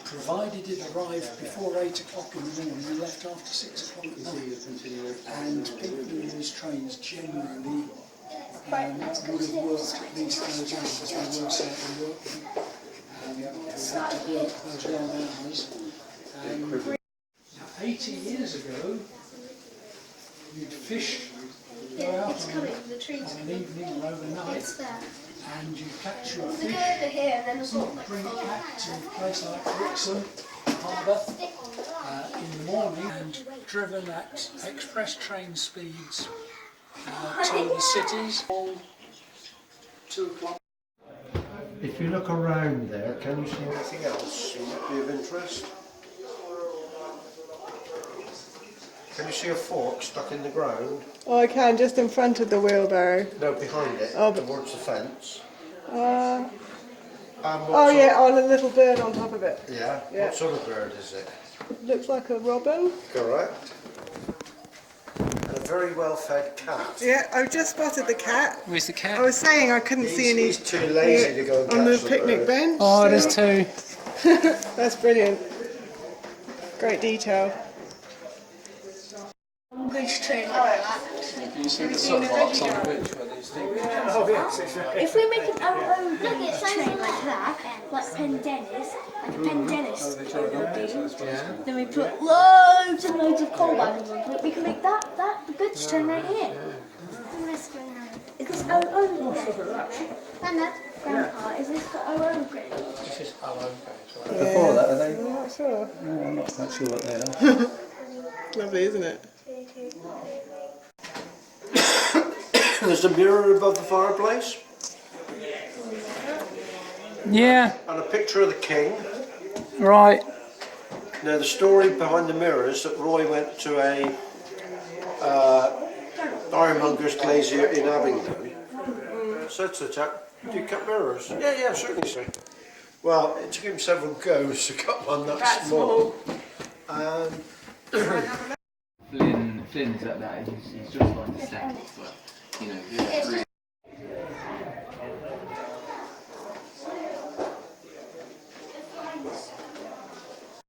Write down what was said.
provided it arrived before 8 o'clock in the morning and left after 6 o'clock at night. And people who use trains genuinely would have worked at least those hours. They were certainly working. Had to work those long hours. 80 years ago, you'd fish, go out on an evening or overnight, and you'd catch your fish, bring it back to a place like Brixham Harbour in the morning, and driven at express train speeds to the cities all 2 o'clock. If you look around there, can you see anything else that might be of interest? Can you see a fork stuck in the ground? Oh, I can, just in front of the wheelbarrow. No, behind it, towards the fence. Yeah, on a little bird on top of it. Yeah? What sort of bird is it? Looks like a robin. Correct. And a very well-fed cat. Yeah, I've just spotted the cat. Where's the cat? I was saying I couldn't see any. He's too lazy to go and on the catch picnic bird. bench. Oh, there's two. That's brilliant. Great detail. Beach train like that. You see the soapbox on the beach where these things. If we make our own beach train like that, like Pendennis, like a Pendennis building, then we put loads and loads of coal wagons onto it, we can make that the goods train right here. Is this our own train? Grandpa, is this got our own train? This is our own page, right? Before that, are they? I'm not sure. No, I'm not quite sure what they are. Lovely, isn't it? There's a mirror above the fireplace. Yeah, And a picture of the king. right. Now the story behind the mirror is that Roy went to a ironmonger's glazier in Abingdon. Said to the chap, "Do you cut mirrors?" Yeah, certainly, sir. Well, it took him several goes to cut one that small. Flynn's at that, he's just like a step, but you know,